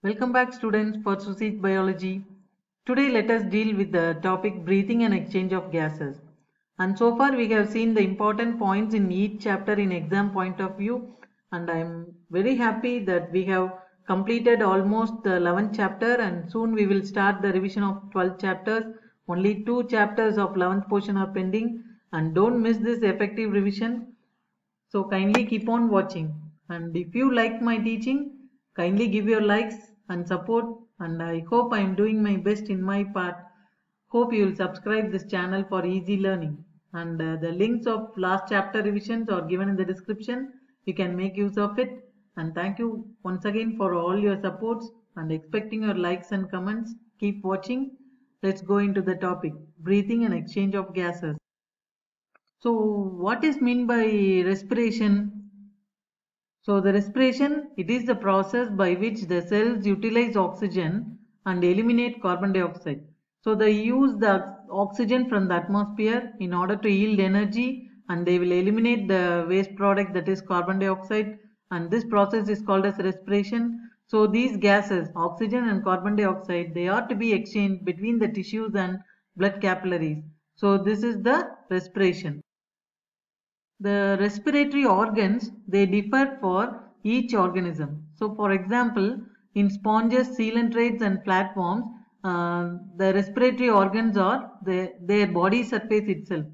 Welcome back students for Susit Biology. Today let us deal with the topic breathing and exchange of gases. And so far we have seen the important points in each chapter in exam point of view, and I am very happy that we have completed almost the 11th chapter and soon we will start the revision of 12 chapters. Only 2 chapters of 11th portion are pending, and don't miss this effective revision. So kindly keep on watching, and if you like my teaching, kindly give your likes and support, and I hope I am doing my best in my part. Hope you will subscribe this channel for easy learning, and the links of last chapter revisions are given in the description. You can make use of it, and thank you once again for all your supports and expecting your likes and comments. Keep watching. Let's go into the topic, breathing and exchange of gases. So what is meant by respiration? So the respiration, it is the process by which the cells utilize oxygen and eliminate carbon dioxide. So they use the oxygen from the atmosphere in order to yield energy, and they will eliminate the waste product, that is carbon dioxide, and this process is called as respiration. So these gases, oxygen and carbon dioxide, they are to be exchanged between the tissues and blood capillaries. So this is the respiration. The respiratory organs, they differ for each organism. So for example, in sponges, coelentrates and flatworms, the respiratory organs are their body surface itself.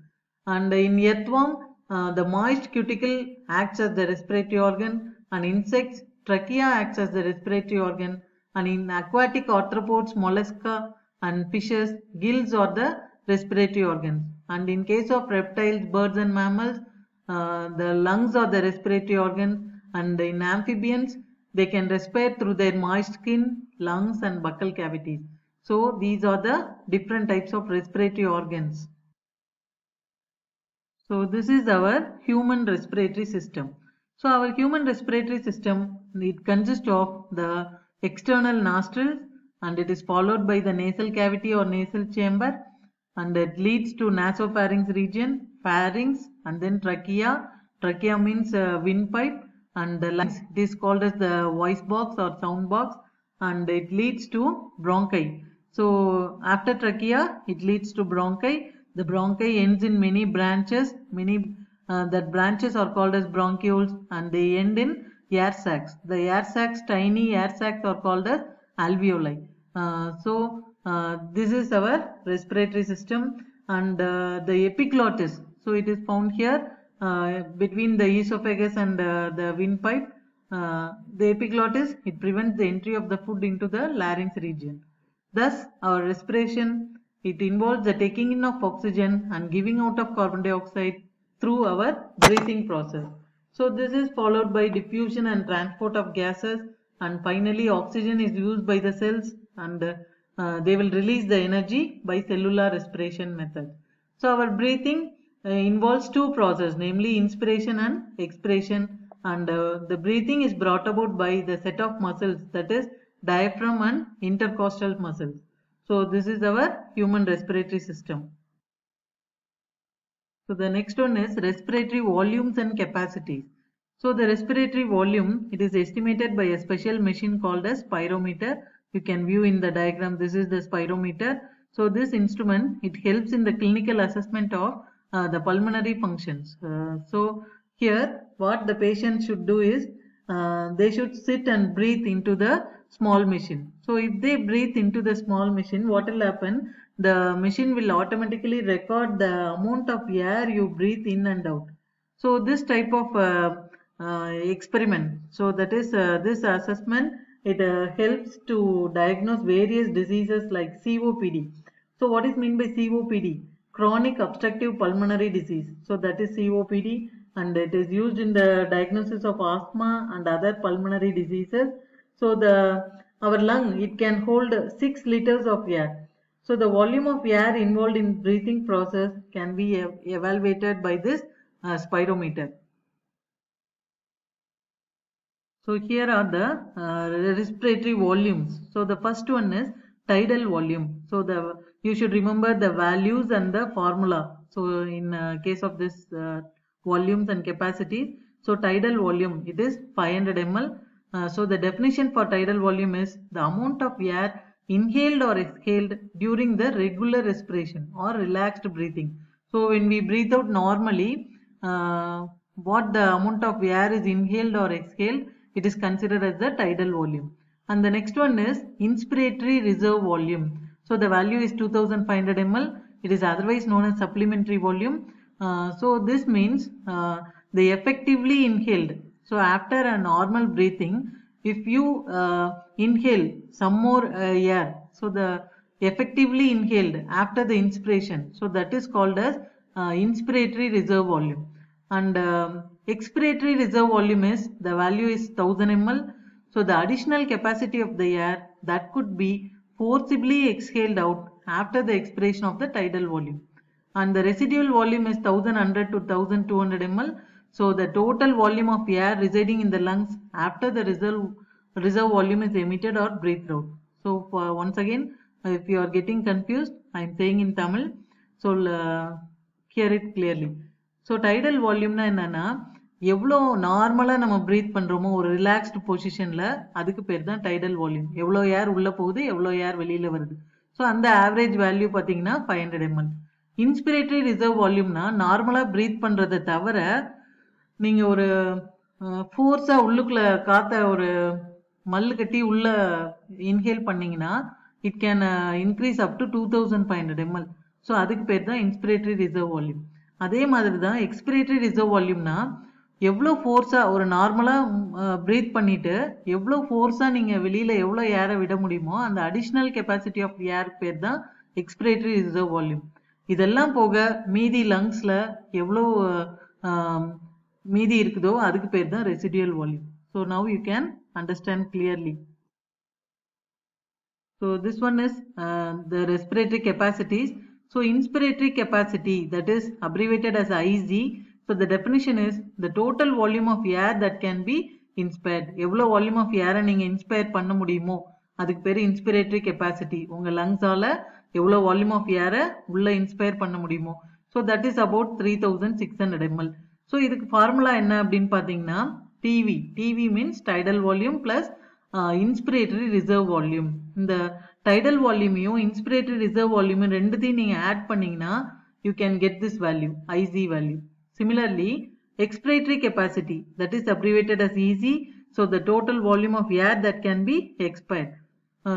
And in earthworm, the moist cuticle acts as the respiratory organ, and insects, trachea acts as the respiratory organ, and in aquatic arthropods, mollusca and fishes, gills are the respiratory organs. And in case of reptiles, birds and mammals, the lungs are the respiratory organ, and in amphibians they can respire through their moist skin, lungs and buccal cavities. So these are the different types of respiratory organs. So this is our human respiratory system. So our human respiratory system, it consists of the external nostrils, and it is followed by the nasal cavity or nasal chamber, and it leads to nasopharynx region, pharynx, and then trachea. Trachea means windpipe, and the lungs, it is called as the voice box or sound box, and it leads to bronchi. So after trachea, it leads to bronchi. The bronchi ends in many branches. That branches are called as bronchioles, and they end in air sacs. The air sacs, tiny air sacs, are called as alveoli. This is our respiratory system, and the epiglottis. So it is found here between the esophagus and the windpipe. The epiglottis, it prevents the entry of the food into the larynx region. Thus, our respiration, it involves the taking in of oxygen and giving out of carbon dioxide through our breathing process. So this is followed by diffusion and transport of gases, and finally oxygen is used by the cells, and they will release the energy by cellular respiration method. So our breathing involves two processes, namely inspiration and expiration, and the breathing is brought about by the set of muscles, that is diaphragm and intercostal muscles. So this is our human respiratory system. So the next one is respiratory volumes and capacities. So the respiratory volume, it is estimated by a special machine called as spirometer. You can view in the diagram, this is the spirometer. So this instrument, it helps in the clinical assessment of the pulmonary functions. So here what the patient should do is they should sit and breathe into the small machine. So if they breathe into the small machine, what will happen? The machine will automatically record the amount of air you breathe in and out. So this type of experiment, so that is this assessment, it helps to diagnose various diseases like COPD. So what is meant by COPD? Chronic obstructive pulmonary disease. So that is COPD, and it is used in the diagnosis of asthma and other pulmonary diseases. So our lung, it can hold 6 liters of air. So the volume of air involved in breathing process can be evaluated by this spirometer. So here are the respiratory volumes. So the first one is tidal volume. So you should remember the values and the formula. So in case of this volumes and capacities, so tidal volume, it is 500 ml, So the definition for tidal volume is the amount of air inhaled or exhaled during the regular respiration or relaxed breathing. So when we breathe out normally, what the amount of air is inhaled or exhaled, it is considered as the tidal volume. And the next one is inspiratory reserve volume. So the value is 2500 ml. It is otherwise known as supplementary volume. So this means the effectively inhaled. So after a normal breathing, if you inhale some more air, so the effectively inhaled after the inspiration, so that is called as inspiratory reserve volume. And expiratory reserve volume is, the value is 1000 ml. So the additional capacity of the air that could be forcibly exhaled out after the expiration of the tidal volume. And the residual volume is 1100 to 1200 ml. So the total volume of air residing in the lungs after the reserve volume is emitted or breathed out. So once again, if you are getting confused, I am saying in Tamil. So hear it clearly. So tidal volume na என்னன்னா எவ்வளோ நார்மலா நம்ம breath பண்றோமோ ஒரு relaxed பொசிஷன்ல அதுக்கு பேர் தான் டைடல் வால்யூம். எவ்வளோ ஏர் உள்ள போகுது, எவ்வளோ ஏர் வெளியில வருது. ஸோ அந்த ஆவரேஜ் வேல்யூ பார்த்தீங்கன்னா 500 ml. இன்ஸ்பிரேட்டரி ரிசர்வ் வால்யூம்னா நார்மலா பிரீத் பண்றதை தவிர நீங்க ஒரு ஃபோர்ஸா உள்ளுக்குள்ள காத்த ஒரு மல்லு கட்டி உள்ள இன்ஹேல் பண்ணீங்கன்னா it can increase up to 2500 ml. So அதுக்கு பேர் தான் இன்ஸ்பிரேட்டரி ரிசர்வ் வால்யூம். அதே மாதிரி தான் எக்ஸ்பிரேட்டரி ரிசர்வ் வால்யூம்னா எவ்வளோ ஃபோர்ஸாக ஒரு நார்மலாக ப்ரீத் பண்ணிட்டு எவ்வளோ ஃபோர்ஸாக நீங்கள் வெளியில் எவ்வளோ ஏரை விட முடியுமோ அந்த அடிஷ்னல் கெப்பாசிட்டி ஆஃப் ஏர் பேர் தான் எக்ஸ்பிரேட்டரி ரிசர்வ் வால்யூம். இதெல்லாம் போக மீதி லங்ஸில் எவ்வளோ மீதி இருக்குதோ அதுக்கு பேர் தான் residual volume. So now you can understand clearly. So this one is the respiratory capacities. So inspiratory capacity, that is abbreviated as IZ. So the definition is the total volume of air that can be inspired. எவ்வளோ volume of ஏரை நீங்கள் inspire பண்ண முடியுமோ அதுக்கு பேர் inspiratory capacity. உங்கள் லங்ஸால் எவ்வளோ volume of ஏரை உள்ளே இன்ஸ்பயர் பண்ண முடியுமோ. So that is about 3600 ml. So இதுக்கு ஃபார்முலா என்ன அப்படின்னு பார்த்தீங்கன்னா TV. TV means tidal volume plus inspiratory reserve volume. இந்த டைடல் வால்யூமையும் இன்ஸ்பிரேட்டரி ரிசர்வ் வால்யூமும் ரெண்டுத்தையும் நீங்கள் ஆட் பண்ணீங்கன்னா you can get this value, IC value. Similarly expiratory capacity, that is abbreviated as EC. So the total volume of air that can be expired.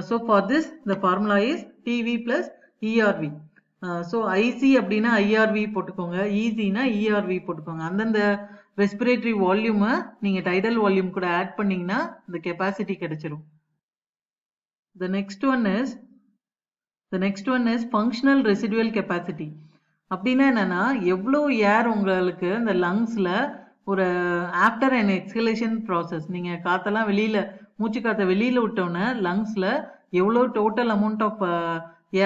So for this the formula is PV plus ERV. So IC அப்படின்னா IRV போட்டுக்கோங்க, EC னா ERV போட்டுக்கோங்க. அந்தந்த respiratory வால்யூமை நீங்கள் tidal volume கூட add பண்ணீங்கன்னா இந்த கெப்பாசிட்டி கிடைச்சிரும். The next one is functional residual capacity. அப்படின்னா என்னன்னா எவ்வளோ ஏர் உங்களுக்கு இந்த லங்ஸில் ஒரு ஆஃப்டர் அண்ட் எக்ஸ்ஹலேஷன் ப்ராசஸ் நீங்கள் காற்றெல்லாம் வெளியில் மூச்சு காற்றை வெளியில் விட்டோன்னே லங்ஸில் எவ்வளோ டோட்டல் அமௌண்ட் ஆஃப்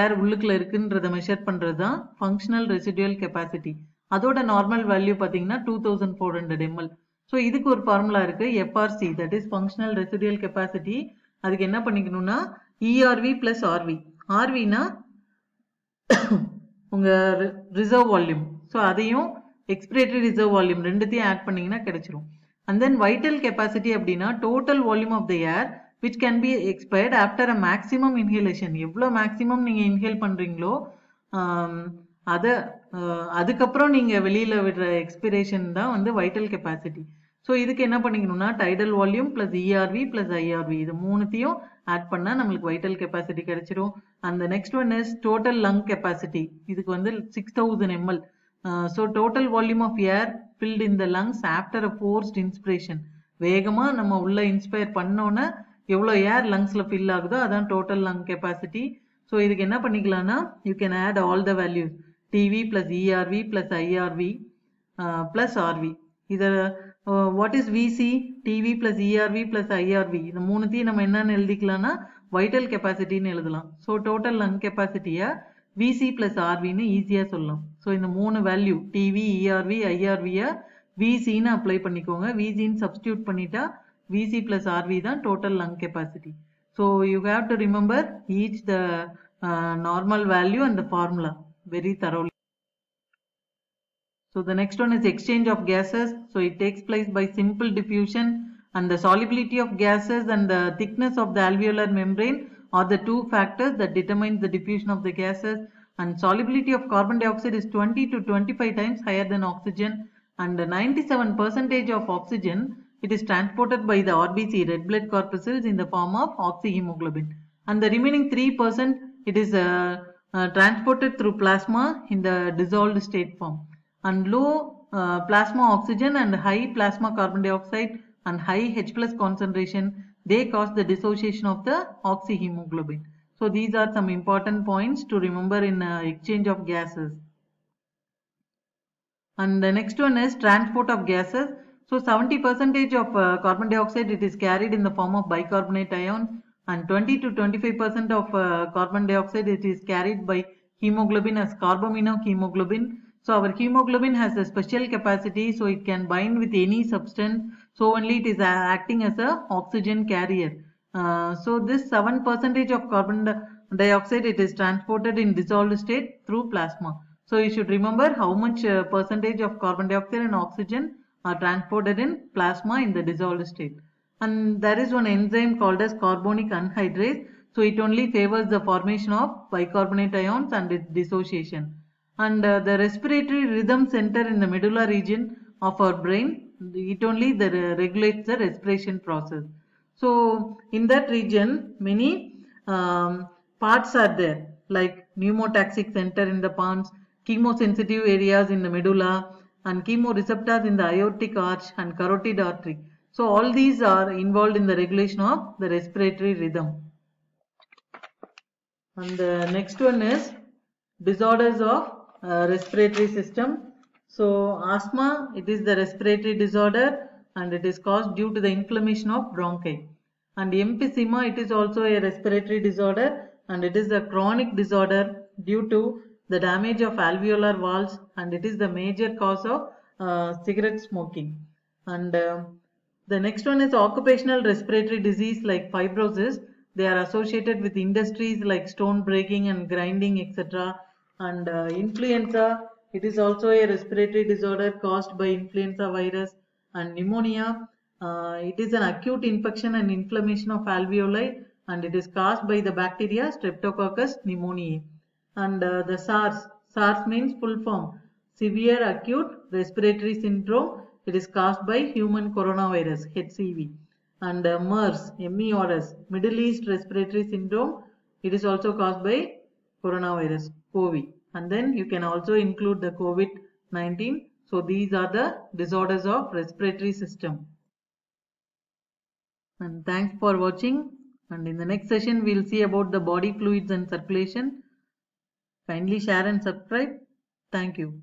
ஏர் உள்ளுக்குள்ள இருக்குன்றதை மெஷர் பண்ணுறது தான் ஃபங்க்ஷனல் ரெசிடுவல் கெப்பாசிட்டி. அதோட நார்மல் வேல்யூ பார்த்தீங்கன்னா 2400 ml. ஸோ இதுக்கு ஒரு ஃபார்முலா இருக்குது, FRC, that is functional residual capacity. அதுக்கு என்ன பண்ணிக்கணும்னா இஆர்வி பிளஸ் ஆர்வி. ஆர்வினா உங்கள் ரிசர்வ் வால்யூம். ஸோ அதையும் எக்ஸ்பிரேட்டரி ரிசர்வ் வால்யூம் ரெண்டுத்தையும் ஆட் பண்ணிங்கன்னா கிடைச்சிரும். அண்ட் தென் வைட்டல் கெப்பாசிட்டி அப்படின்னா total volume of the air which can be expired after a maximum inhalation. எவ்வளோ மேக்ஸிமம் நீங்கள் இன்ஹேல் பண்ணுறீங்களோ அதுக்கப்புறம் நீங்கள் வெளியில் விடுற எக்ஸ்பிரேஷன் தான் வந்து வைட்டல் கெப்பாசிட்டி. ஸோ இதுக்கு என்ன பண்ணிக்கணும்னா tidal volume plus ERV plus IRV இது மூணுத்தையும் ஆட் பண்ணால் நம்மளுக்கு வைட்டல் கெப்பாசிட்டி கிடைச்சிரும். அந்த next one is total lung capacity. இதுக்கு வந்து 6000 ml. So total volume of air filled in the lungs after a forced inspiration. வேகமாக நம்ம உள்ள இன்ஸ்பயர் பண்ணோன்னே எவ்வளோ ஏர் லங்ஸில் ஃபில் ஆகுதோ அதான் டோட்டல் லங் கெப்பாசிட்டி. ஸோ இதுக்கு என்ன பண்ணிக்கலாம்னா you can add all the values TV plus ERV plus IRV plus RV. இதை what is VC, TV plus ERV plus IRV இந்த மூணுத்தையும் நம்ம என்னன்னு எழுதிக்கலாம்னா வைட்டல் கெப்பாசிட்டின்னு எழுதலாம். ஸோ டோட்டல் லங் கெப்பாசிட்டியை விசி பிளஸ் ஆர்வின்னு ஈஸியாக சொல்லலாம். ஸோ இந்த மூணு வேல்யூ டிவி, இஆர்வி, ஐஆர்வியை விசின்னு அப்ளை பண்ணிக்கோங்க. விசின்னு சப்ஸ்டியூட் பண்ணிட்டா விசி பிளஸ் ஆர்வி தான் total lung capacity. So you have to remember each the normal value and the formula very thoroughly. So the next one is exchange of gases. So it takes place by simple diffusion and the solubility of gases and the thickness of the alveolar membrane are the two factors that determine the diffusion of the gases. And solubility of carbon dioxide is 20 to 25 times higher than oxygen, and 97% of oxygen it is transported by the RBC, red blood corpuscles, in the form of oxyhemoglobin, and the remaining 3% it is transported through plasma in the dissolved state form. And low plasma oxygen and high plasma carbon dioxide and high H plus concentration, they cause the dissociation of the oxyhemoglobin. So these are some important points to remember in exchange of gases. And the next one is transport of gases. So 70% of carbon dioxide it is carried in the form of bicarbonate ion, and 20 to 25% of carbon dioxide it is carried by hemoglobin as carbaminohemoglobin. So our hemoglobin has a special capacity, so it can bind with any substance, so only it is acting as a oxygen carrier. So this 7% of carbon dioxide it is transported in dissolved state through plasma. So you should remember how much percentage of carbon dioxide and oxygen are transported in plasma in the dissolved state. And there is one enzyme called as carbonic anhydrase. So it only favors the formation of bicarbonate ions and its dissociation. And the respiratory rhythm center in the medulla region of our brain, it only regulates the respiration process. So in that region, many parts are there, like pneumotaxic center in the palms, chemosensitive areas in the medulla, and chemoreceptors in the aortic arch and carotid artery. So all these are involved in the regulation of the respiratory rhythm. And the next one is disorders of respiratory system. So asthma, it is the respiratory disorder, and it is caused due to the inflammation of bronchi. And emphysema, it is also a respiratory disorder, and it is a chronic disorder due to the damage of alveolar valves, and it is the major cause of cigarette smoking. And the next one is occupational respiratory disease like fibrosis. They are associated with industries like stone breaking and grinding, etc. And influenza, it is also a respiratory disorder caused by influenza virus. And pneumonia, it is an acute infection and inflammation of alveoli, and it is caused by the bacteria Streptococcus pneumoniae. And the SARS means full form, severe acute respiratory syndrome. It is caused by human coronavirus, HCV. And MERS, MERS, Middle East Respiratory Syndrome, it is also caused by coronavirus, COVID. And then you can also include the COVID-19. So these are the disorders of respiratory system. And thanks for watching. And in the next session, we'll see about the body fluids and circulation. Kindly share and subscribe. Thank you.